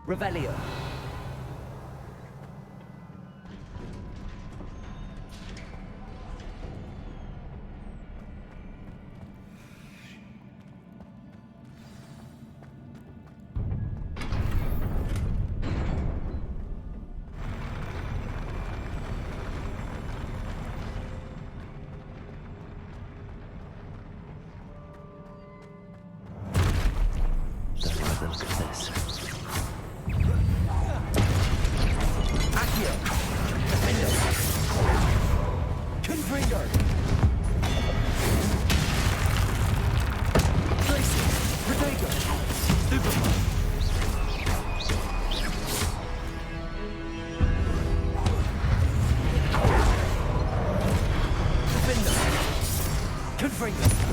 Revelio. Don't like the look of this. Accio. Defendo. Confringo. Glacier. Protego. Superman. Defender. Confringo.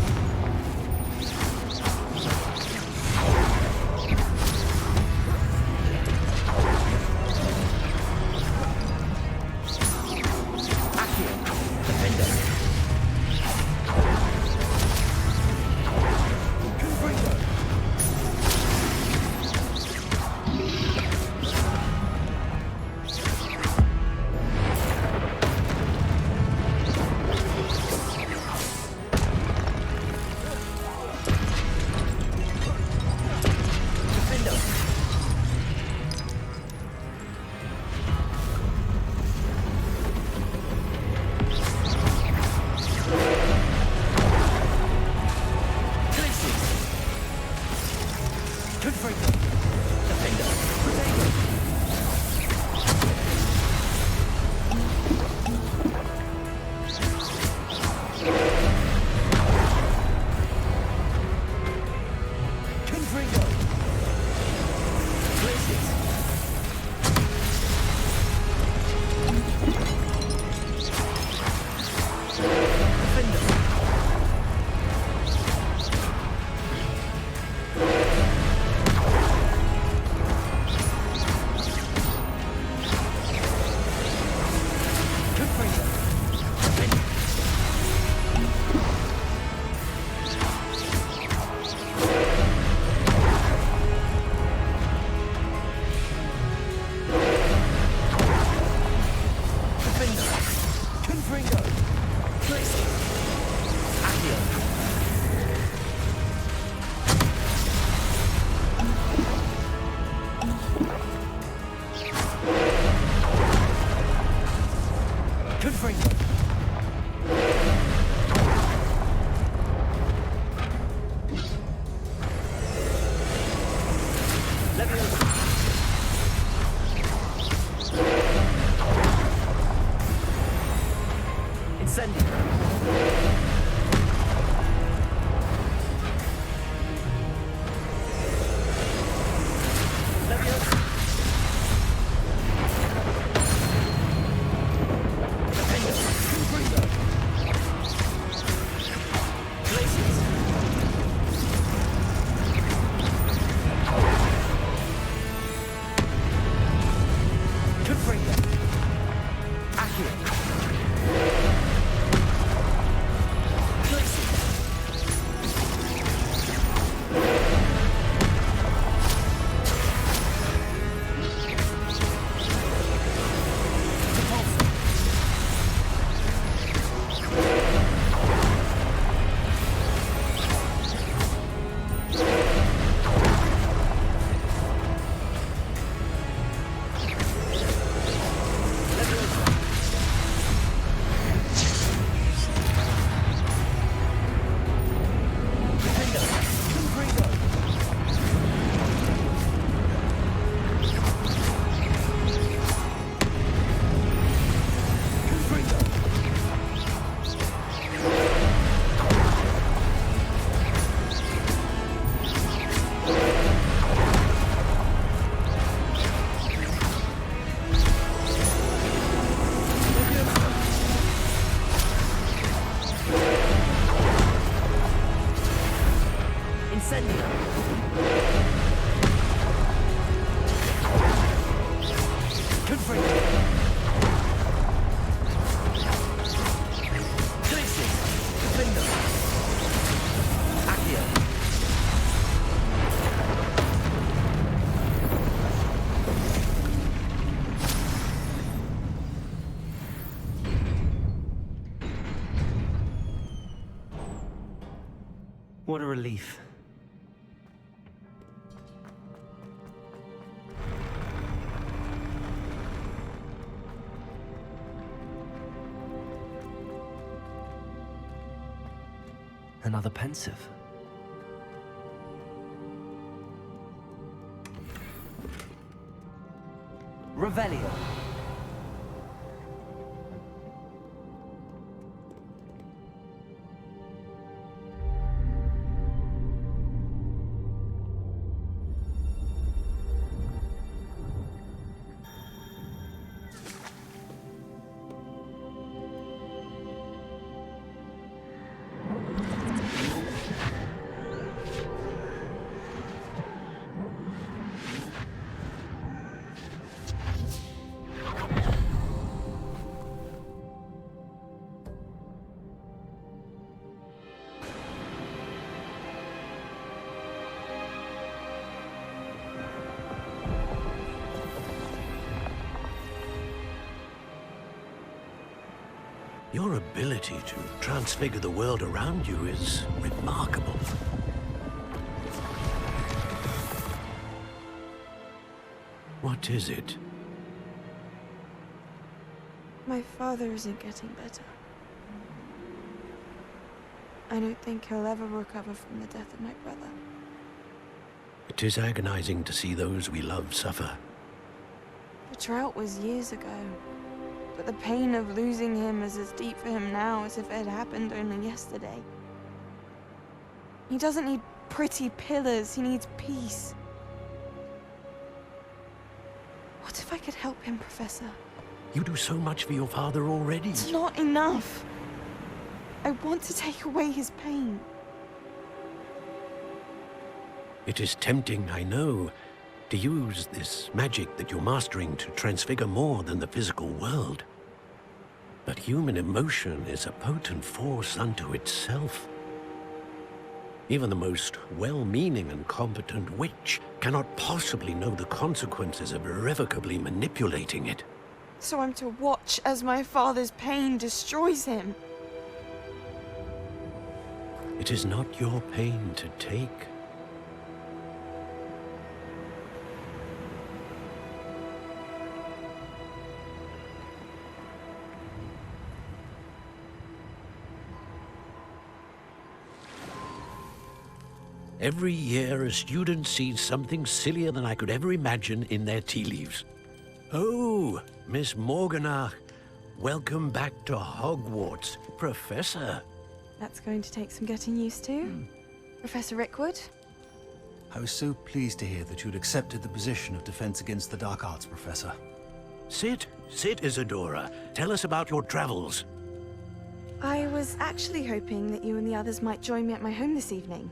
What a relief. Another pensive. Revelio. Your ability to transfigure the world around you is remarkable. What is it? My father isn't getting better. I don't think he'll ever recover from the death of my brother. It is agonizing to see those we love suffer. The drought was years ago, but the pain of losing him is as deep for him now as if it had happened only yesterday. He doesn't need pretty pillars, he needs peace. What if I could help him, Professor? You do so much for your father already. It's not enough. I want to take away his pain. It is tempting, I know, to use this magic that you're mastering to transfigure more than the physical world. But human emotion is a potent force unto itself. Even the most well-meaning and competent witch cannot possibly know the consequences of irrevocably manipulating it. So I'm to watch as my father's pain destroys him. It is not your pain to take. Every year, a student sees something sillier than I could ever imagine in their tea leaves. Oh, Miss Morganach, welcome back to Hogwarts, Professor. That's going to take some getting used to. Professor Rickwood? I was so pleased to hear that you'd accepted the position of Defense Against the Dark Arts, Professor. Sit, Isadora. Tell us about your travels. I was actually hoping that you and the others might join me at my home this evening.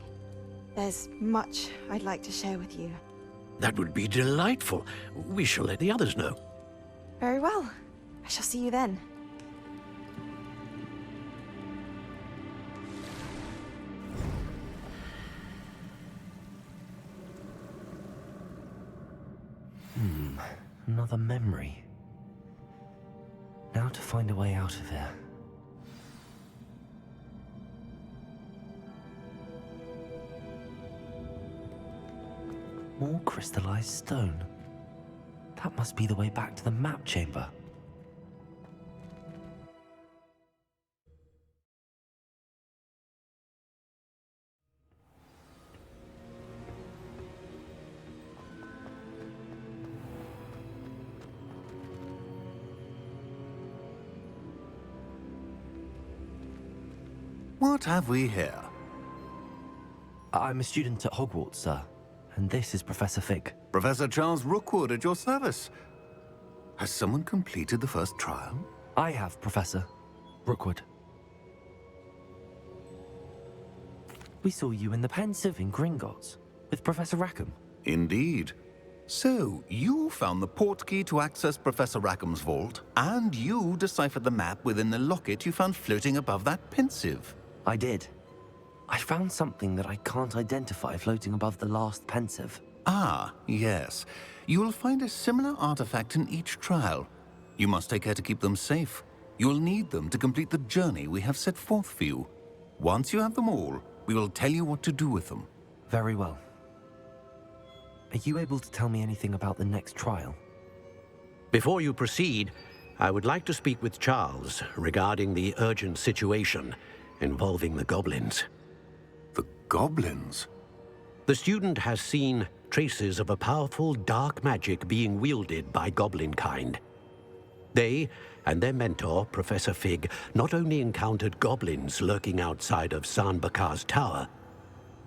There's much I'd like to share with you. That would be delightful. We shall let the others know. Very well. I shall see you then. Another memory. Now to find a way out of here. More crystallized stone. That must be the way back to the map chamber. What have we here? I'm a student at Hogwarts, sir. And this is Professor Fig. Professor Charles Rookwood at your service. Has someone completed the first trial? I have, Professor Rookwood. We saw you in the Pensive in Gringotts with Professor Rackham. Indeed. So, you found the portkey to access Professor Rackham's vault, and you deciphered the map within the locket you found floating above that Pensive. I did. I found something that I can't identify floating above the last Pensive. Ah, yes. You will find a similar artifact in each trial. You must take care to keep them safe. You'll need them to complete the journey we have set forth for you. Once you have them all, We will tell you what to do with them. Very well. Are you able to tell me anything about the next trial? Before you proceed, I would like to speak with Charles regarding the urgent situation involving the goblins. The goblins? The student has seen traces of a powerful dark magic being wielded by goblin kind. They and their mentor, Professor Fig, not only encountered goblins lurking outside of San Bakar's tower,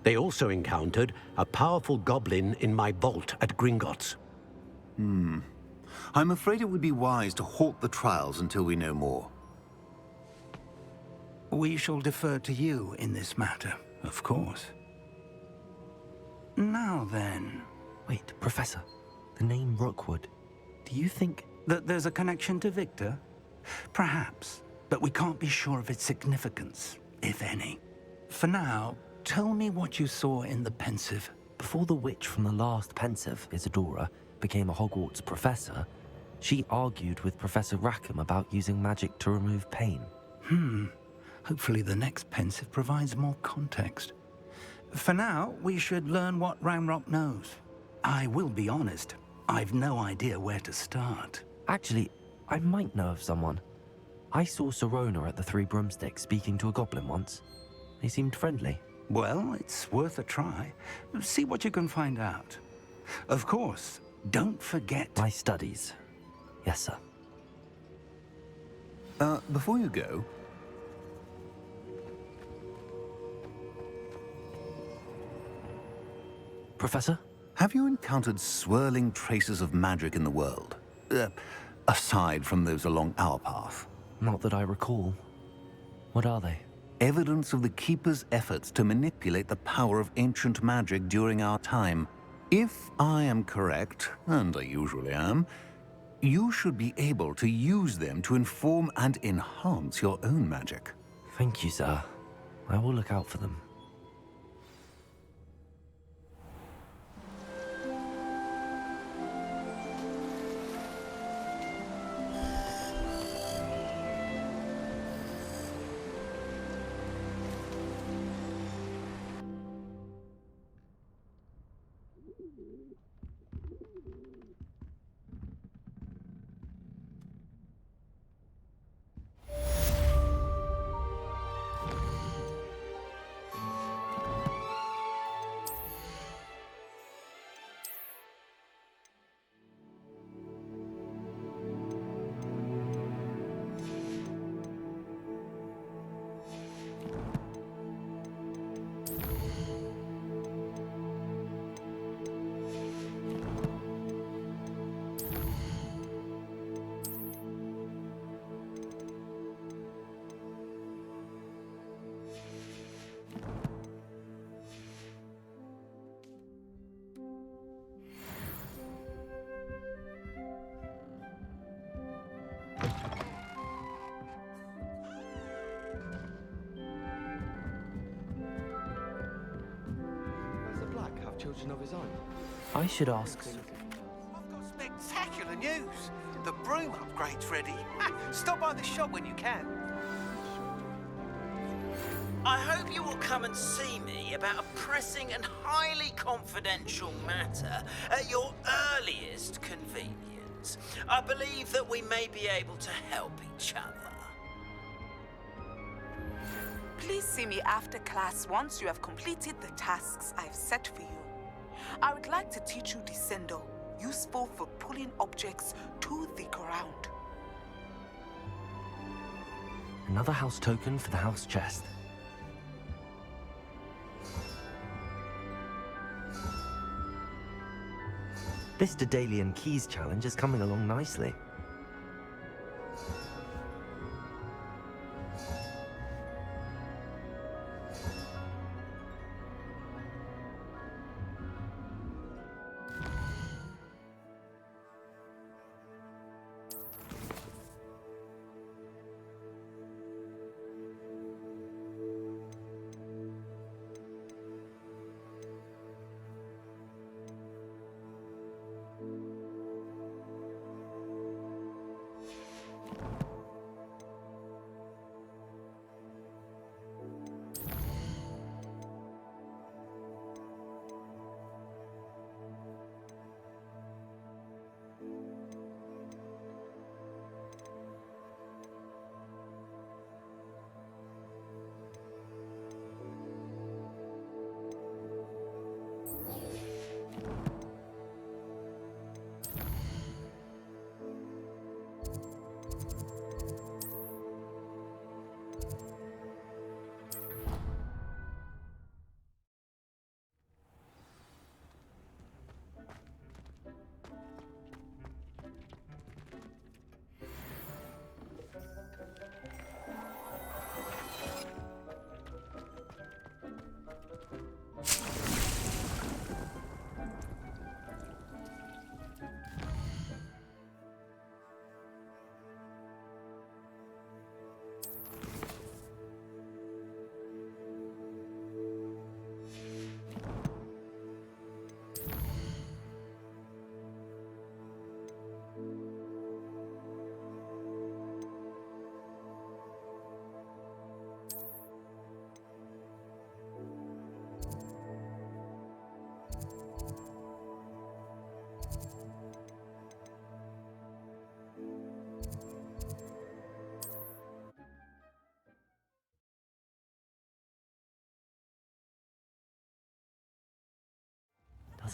they also encountered a powerful goblin in my vault at Gringotts. I'm afraid it would be wise to halt the trials until we know more. We shall defer to you in this matter, of course. Now then, Wait, Professor. The name Rookwood. Do you think... that there's a connection to Victor? Perhaps, but we can't be sure of its significance, if any. For now, tell me what you saw in the pensive. Before the witch from the last pensive, Isadora, became a Hogwarts professor, she argued with Professor Rackham about using magic to remove pain. Hopefully the next pensive provides more context. For now, we should learn what Ranrock knows. I will be honest, I've no idea where to start. Actually, I might know of someone. I saw Sirona at the Three Broomsticks speaking to a goblin once. They seemed friendly. Well, it's worth a try. See what you can find out. Of course, don't forget... My studies. Yes, sir. Before you go... Professor? Have you encountered swirling traces of magic in the world? Aside from those along our path? Not that I recall. What are they? Evidence of the Keeper's efforts to manipulate the power of ancient magic during our time. If I am correct, and I usually am, you should be able to use them to inform and enhance your own magic. Thank you, sir. I will look out for them. Children of his own. I should ask... I've got spectacular news. The broom upgrade's ready. Stop by the shop when you can. I hope you will come and see me about a pressing and highly confidential matter at your earliest convenience. I believe that we may be able to help each other. Please see me after class once you have completed the tasks I've set for you. I would like to teach you Descendo, useful for pulling objects to the ground. Another house token for the house chest. This Daedalian Keys challenge is coming along nicely.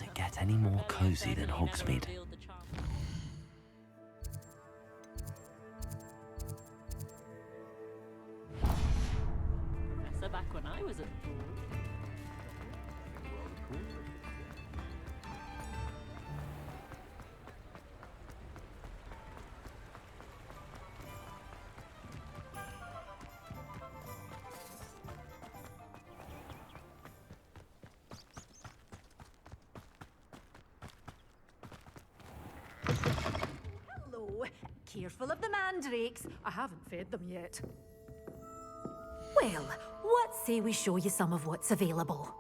Does it get any more cozy than Hogsmeade? So back when I was at school. Hello. Careful of the mandrakes. I haven't fed them yet. Well, what say we show you some of what's available?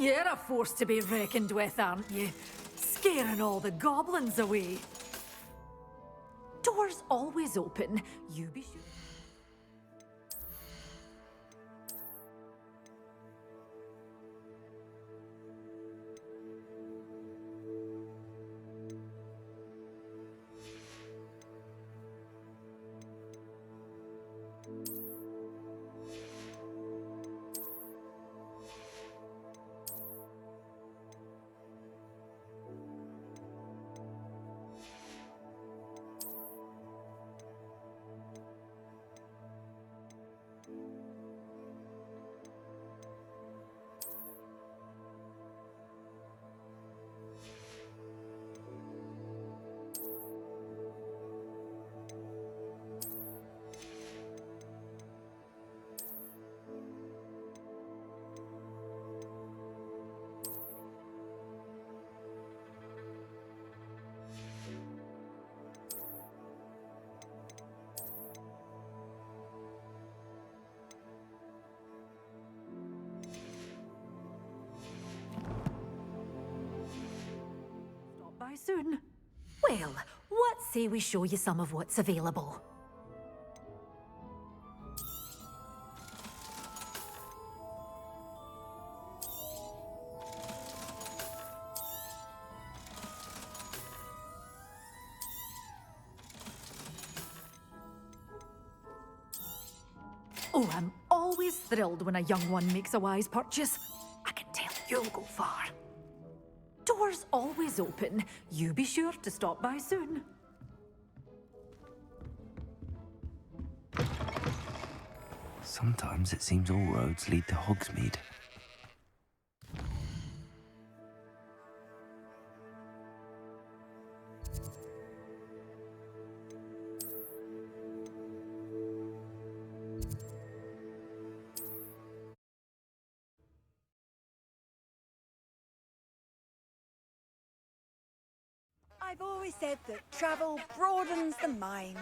You're a force to be reckoned with, aren't you? Scaring all the goblins away. Doors always open. You be sure. By soon. Well, what say we show you some of what's available? Oh, I'm always thrilled when a young one makes a wise purchase. I can tell you'll go far. Doors always open. You be sure to stop by soon. Sometimes it seems all roads lead to Hogsmeade. I've always said that travel broadens the mind.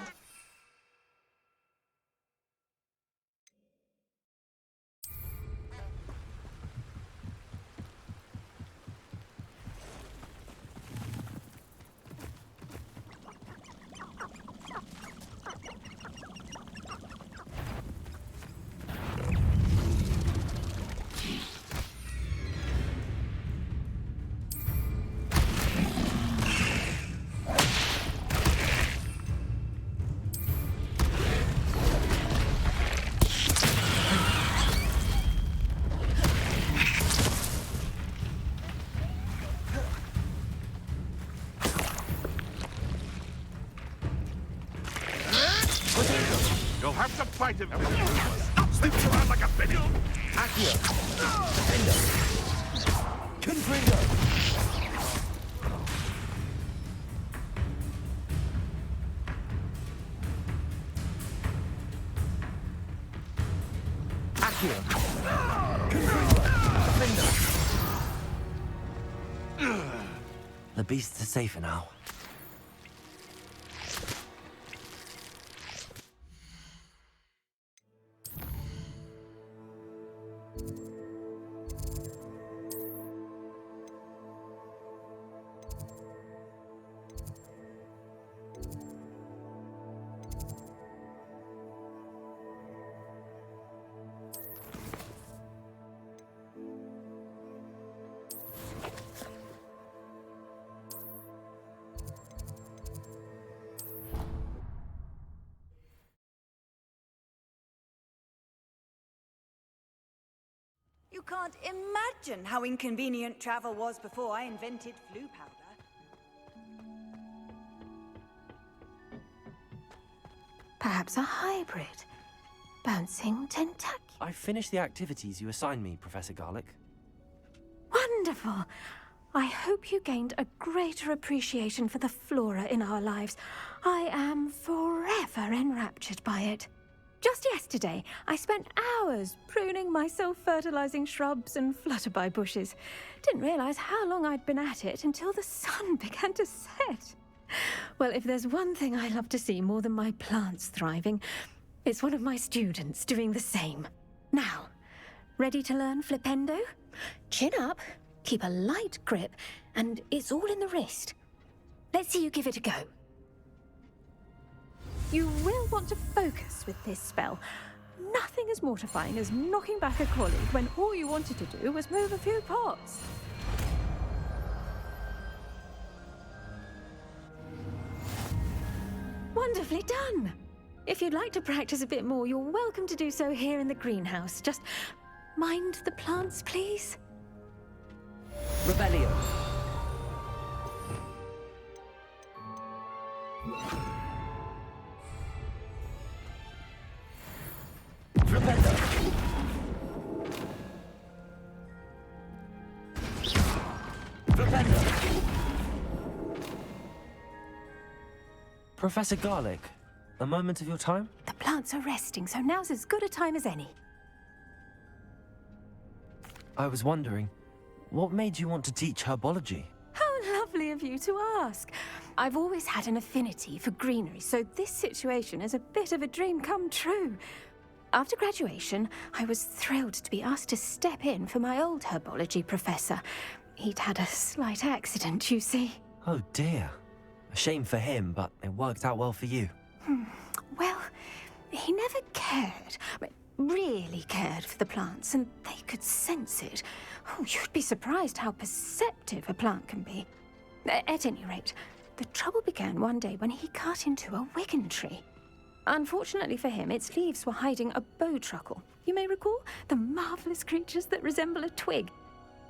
You'll have to fight him. Stop slipping around like a penny. Accio. Defender. Confringo. Accio. Confringo. Defender. The beasts are safer now. You can't imagine how inconvenient travel was before I invented flu powder. Perhaps a hybrid. Bouncing tentacle. I finished the activities you assigned me, Professor Garlic. Wonderful! I hope you gained a greater appreciation for the flora in our lives. I am forever enraptured by it. Just yesterday, I spent hours pruning my self-fertilizing shrubs and flutterby bushes. Didn't realize how long I'd been at it until the sun began to set. Well, if there's one thing I love to see more than my plants thriving, it's one of my students doing the same. Now, ready to learn flipendo? Chin up, keep a light grip, and it's all in the wrist. Let's see you give it a go. You will want to focus with this spell. Nothing as mortifying as knocking back a colleague when all you wanted to do was move a few pots. Wonderfully done! If you'd like to practice a bit more, you're welcome to do so here in the greenhouse. Just mind the plants, please. Rebellion. Flipendo. Flipendo. Professor Garlic, a moment of your time? The plants are resting, so now's as good a time as any. I was wondering, what made you want to teach herbology? How lovely of you to ask. I've always had an affinity for greenery, so this situation is a bit of a dream come true. After graduation, I was thrilled to be asked to step in for my old herbology professor. He'd had a slight accident, you see. Oh dear. A shame for him, but it worked out well for you. Well, he never cared, really cared for the plants, and they could sense it. Oh, you'd be surprised how perceptive a plant can be. At any rate, the trouble began one day when he cut into a wigan tree. Unfortunately for him, its leaves were hiding a bowtruckle. You may recall the marvelous creatures that resemble a twig.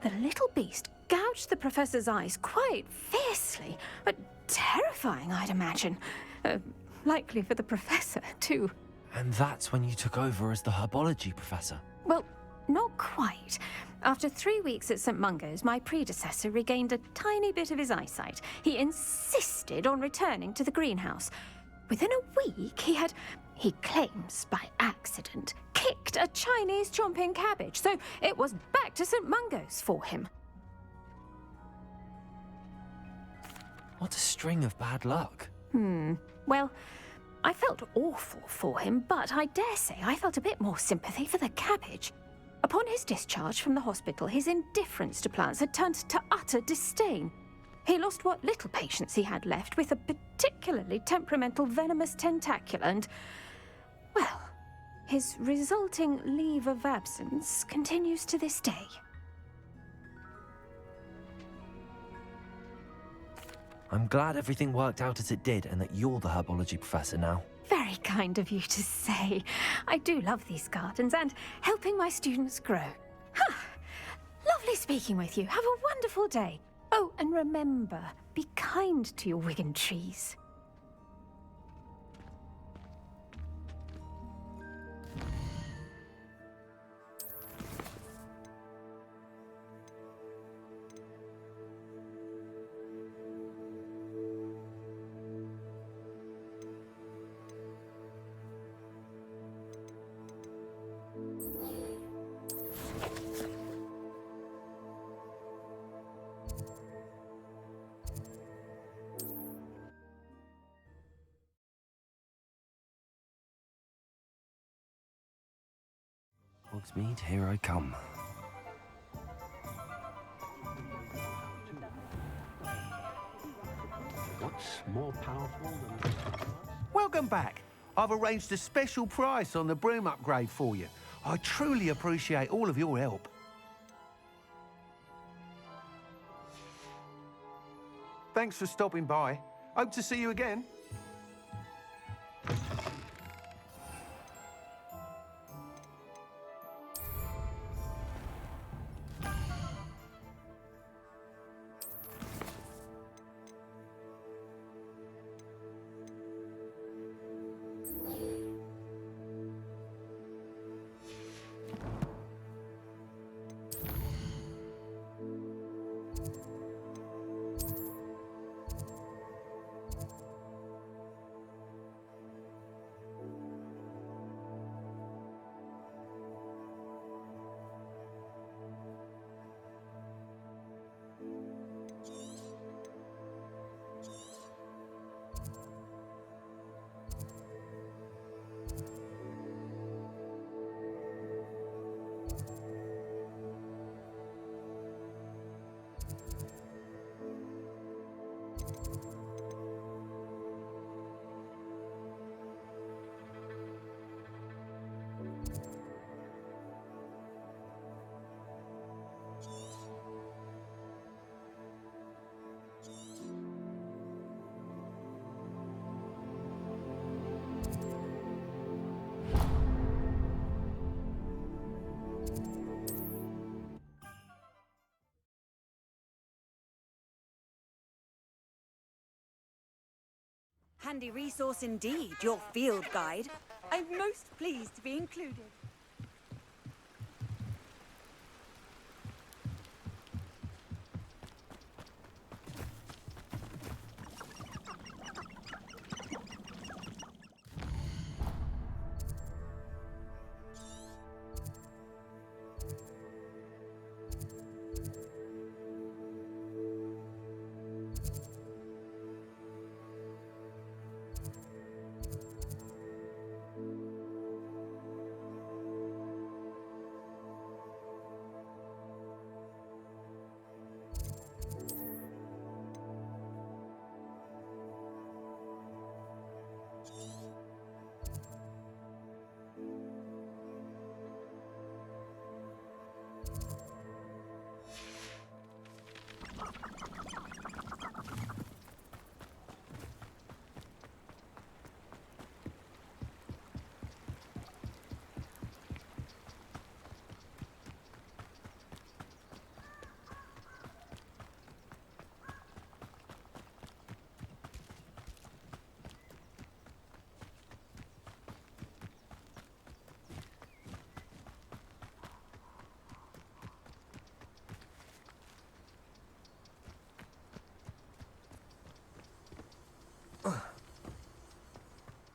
The little beast gouged the professor's eyes quite fiercely, but terrifying, I'd imagine. Likely for the professor, too. And that's when you took over as the herbology professor? Well, not quite. After 3 weeks at St. Mungo's, my predecessor regained a tiny bit of his eyesight. He insisted on returning to the greenhouse. Within a week, he claims by accident, kicked a Chinese chomping cabbage, so it was back to St. Mungo's for him. What a string of bad luck. Well, I felt awful for him, but I dare say I felt a bit more sympathy for the cabbage. Upon his discharge from the hospital, his indifference to plants had turned to utter disdain. He lost what little patience he had left with a particularly temperamental venomous tentacula and, well, his resulting leave of absence continues to this day. I'm glad everything worked out as it did and that you're the herbology professor now. Very kind of you to say. I do love these gardens and helping my students grow. Lovely speaking with you. Have a wonderful day. Oh, and remember, be kind to your wigan trees. Hogsmeade, here I come. What's more powerful than... Welcome back. I've arranged a special price on the broom upgrade for you. I truly appreciate all of your help. Thanks for stopping by. Hope to see you again. Handy resource indeed, your field guide. I'm most pleased to be included.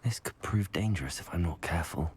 This could prove dangerous if I'm not careful.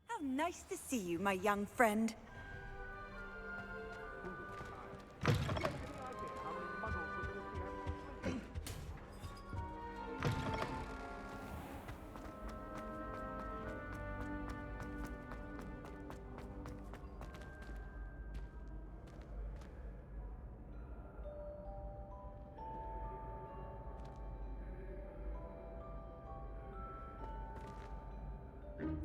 How nice to see you, my young friend.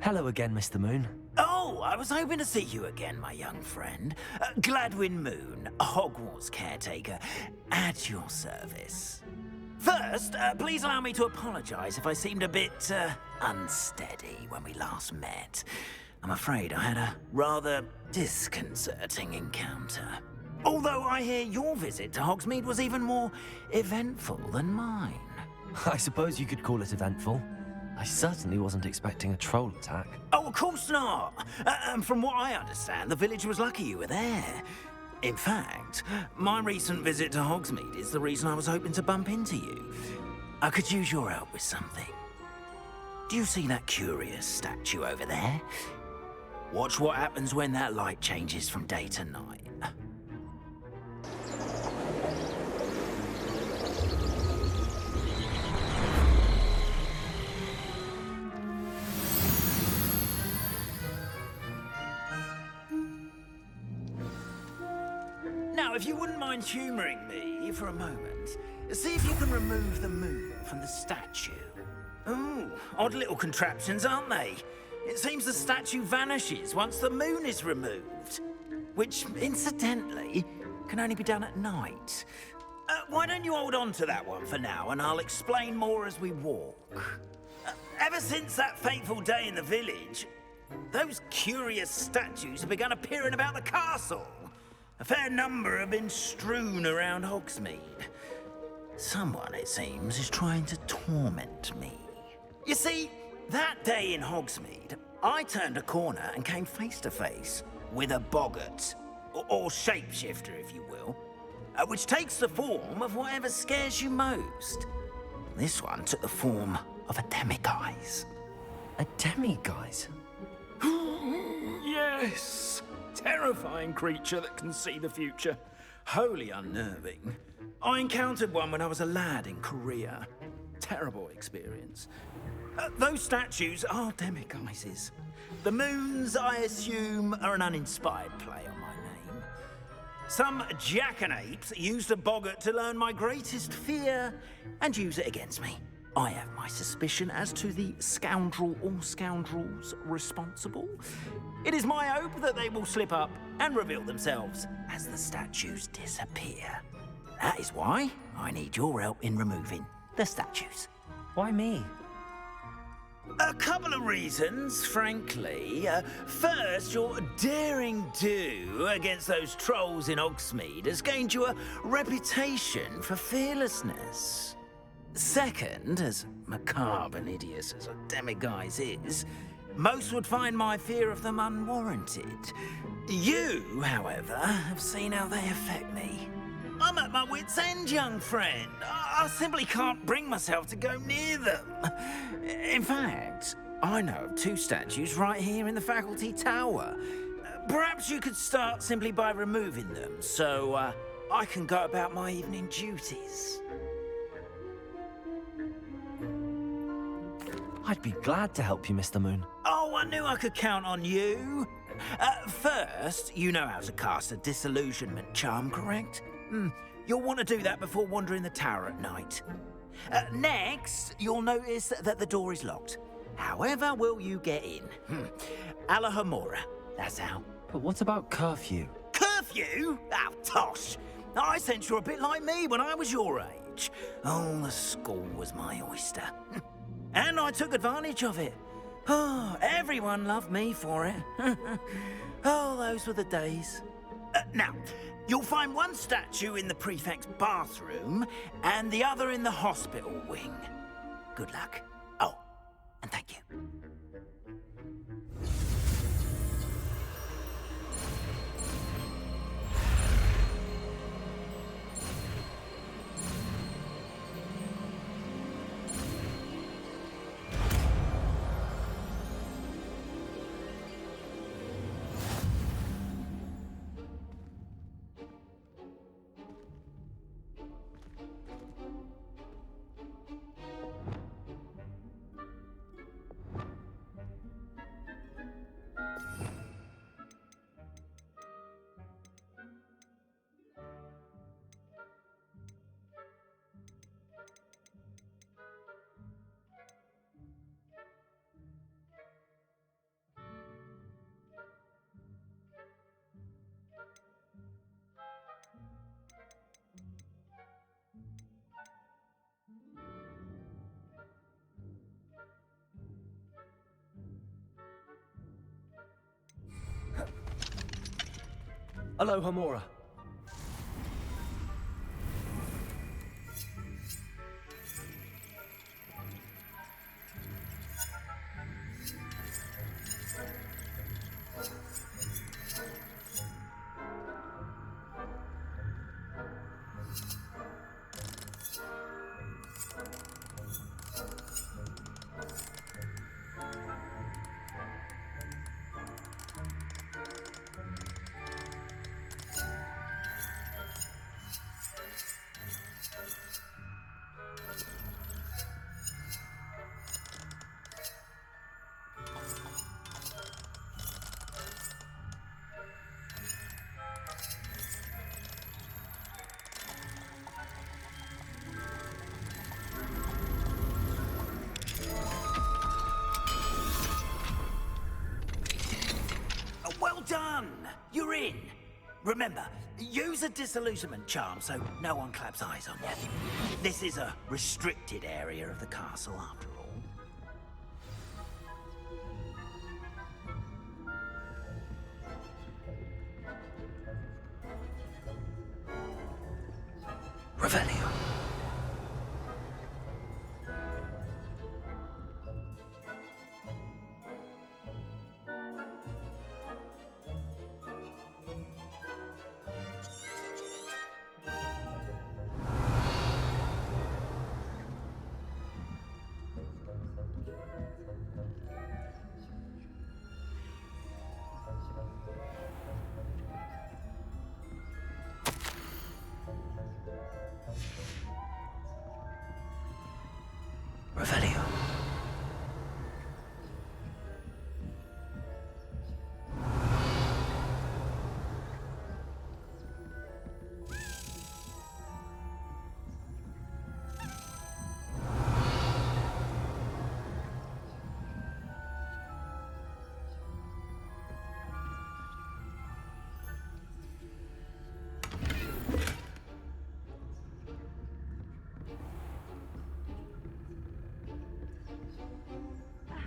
Hello again, Mr. Moon. Oh, I was hoping to see you again, my young friend. Gladwin Moon, Hogwarts caretaker, at your service. First, please allow me to apologize if I seemed a bit, unsteady when we last met. I'm afraid I had a rather disconcerting encounter. Although I hear your visit to Hogsmeade was even more eventful than mine. I suppose you could call it eventful. I certainly wasn't expecting a troll attack. Oh, of course not. From what I understand, the village was lucky you were there. In fact, my recent visit to Hogsmeade is the reason I was hoping to bump into you. I could use your help with something. Do you see that curious statue over there? Watch what happens when that light changes from day to night. Now, if you wouldn't mind humouring me for a moment, see if you can remove the moon from the statue. Ooh, odd little contraptions, aren't they? It seems the statue vanishes once the moon is removed. Which, incidentally, can only be done at night. Why don't you hold on to that one for now, and I'll explain more as we walk. Ever since that fateful day in the village, those curious statues have begun appearing about the castle. A fair number have been strewn around Hogsmeade. Someone, it seems, is trying to torment me. You see, that day in Hogsmeade, I turned a corner and came face to face with a boggart, or shapeshifter, if you will, which takes the form of whatever scares you most. This one took the form of a demiguise. A demiguise? Yes! Terrifying creature that can see the future. Wholly unnerving. I encountered one when I was a lad in Korea. Terrible experience. Those statues are demiguises. The moons, I assume, are an uninspired play on my name. Some jackanapes used a boggart to learn my greatest fear and use it against me. I have my suspicion as to the scoundrel or scoundrels responsible. It is my hope that they will slip up and reveal themselves as the statues disappear. That is why I need your help in removing the statues. Why me? A couple of reasons, frankly. First, your daring do against those trolls in Hogsmeade has gained you a reputation for fearlessness. Second, as macabre and hideous as a demiguise is, most would find my fear of them unwarranted. You, however, have seen how they affect me. I'm at my wit's end, young friend. I simply can't bring myself to go near them. In fact, I know of two statues right here in the faculty tower. Perhaps you could start simply by removing them, so I can go about my evening duties. I'd be glad to help you, Mr. Moon. Oh, I knew I could count on you. First, you know how to cast a disillusionment charm, correct? You'll want to do that before wandering the tower at night. Next, you'll notice that the door is locked. However will you get in? Alahomora, that's how. But what about curfew? Curfew? Oh, tosh. I sense you're a bit like me when I was your age. Oh, the school was my oyster. And I took advantage of it. Oh, everyone loved me for it. Oh, those were the days. Now, you'll find one statue in the prefect's bathroom and the other in the hospital wing. Good luck. Oh, and thank you. Alohomora. Remember, use a disillusionment charm so no one claps eyes on you. This is a restricted area of the castle, after all. Revelio. Revelio.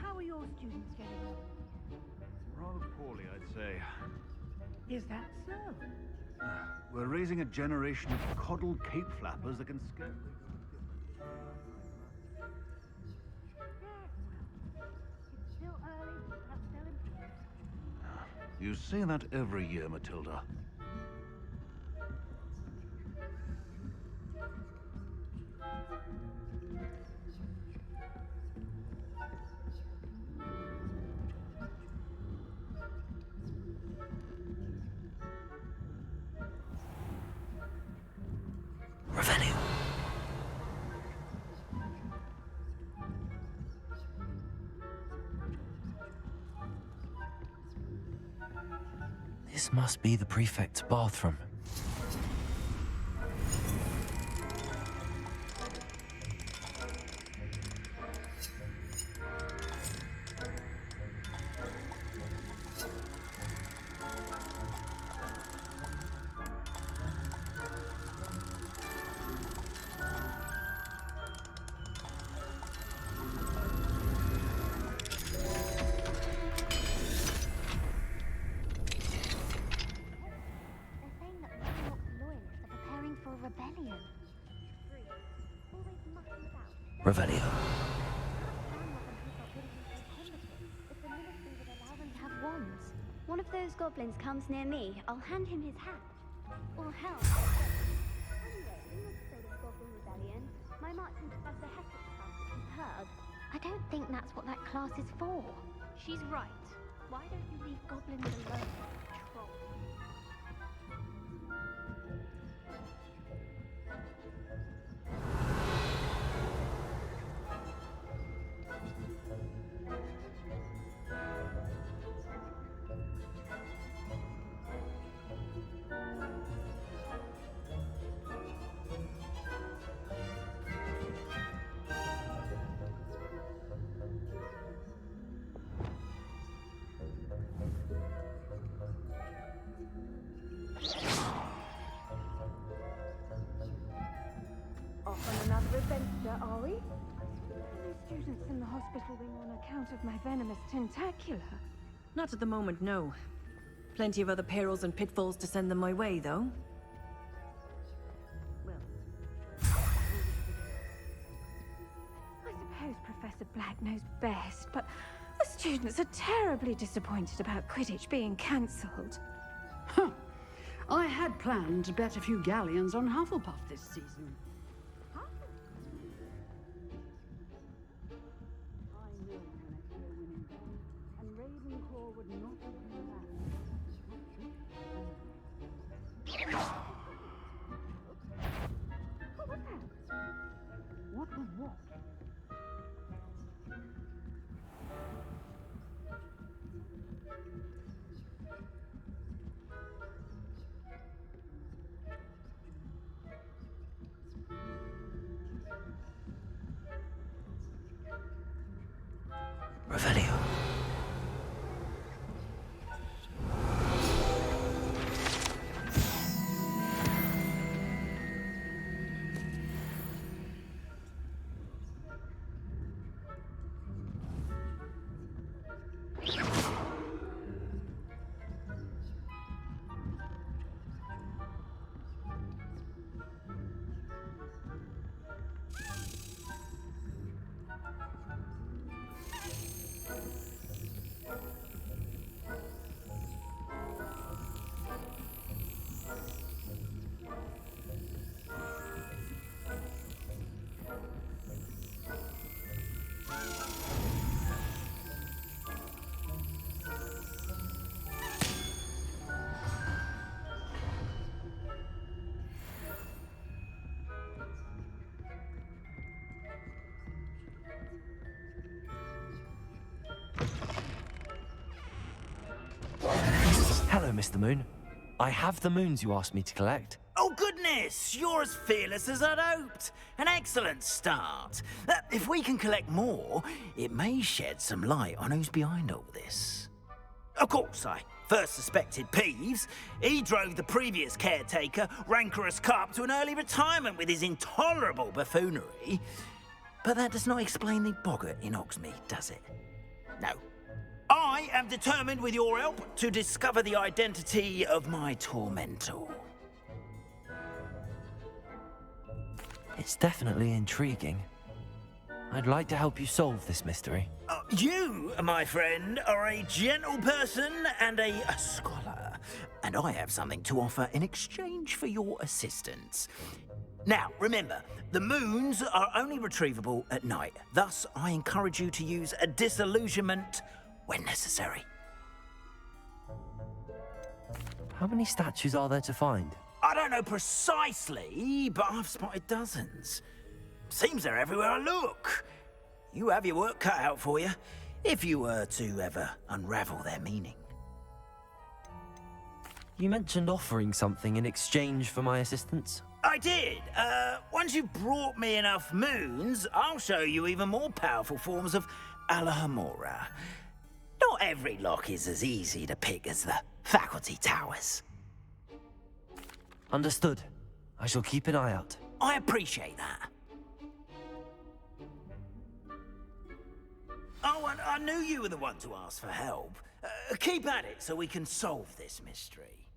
How are your students getting on? Rather poorly, I'd say. Is that so? We're raising a generation of coddled cape flappers that can scarcely... It's still early, but that's still improved. You say that every year, Matilda. Revelio. This must be the prefect's bathroom. They're saying that Ragnarok's loyalists are preparing for a rebellion. Always mucking about. Revelio. If the ministry would allow them to have wands. One of those goblins comes near me, I'll hand him his hat. Or help. Anyway, you must say the Goblin Rebellion. My marching Professor Hessett's class is superb. I don't think that's what that class is for. She's right. Why don't you leave goblins alone, troll? Off on another adventure, are we? No students in the hospital wing on account of my venomous tentacula. Not at the moment, no. Plenty of other perils and pitfalls to send them my way, though. I suppose Professor Black knows best, but the students are terribly disappointed about Quidditch being cancelled. Huh. I had planned to bet a few galleons on Hufflepuff this season. What was what? Mr. Moon. I have the moons you asked me to collect. Oh, goodness! You're as fearless as I'd hoped. An excellent start. If we can collect more, it may shed some light on who's behind all this. Of course, I first suspected Peeves. He drove the previous caretaker, Rancorous Carp, to an early retirement with his intolerable buffoonery. But that does not explain the boggart in Hogsmeade, does it? No. I am determined, with your help, to discover the identity of my tormentor. It's definitely intriguing. I'd like to help you solve this mystery. You, my friend, are a gentle person and a scholar, and I have something to offer in exchange for your assistance. Now, remember, the moons are only retrievable at night. Thus, I encourage you to use a disillusionment when necessary. How many statues are there to find? I don't know precisely, but I've spotted dozens. Seems they're everywhere I look. You have your work cut out for you, if you were to ever unravel their meaning. You mentioned offering something in exchange for my assistance? I did. Once you've brought me enough moons, I'll show you even more powerful forms of Alohomora. Not every lock is as easy to pick as the faculty towers. Understood. I shall keep an eye out. I appreciate that. Oh, and I knew you were the one to ask for help. Keep at it so we can solve this mystery.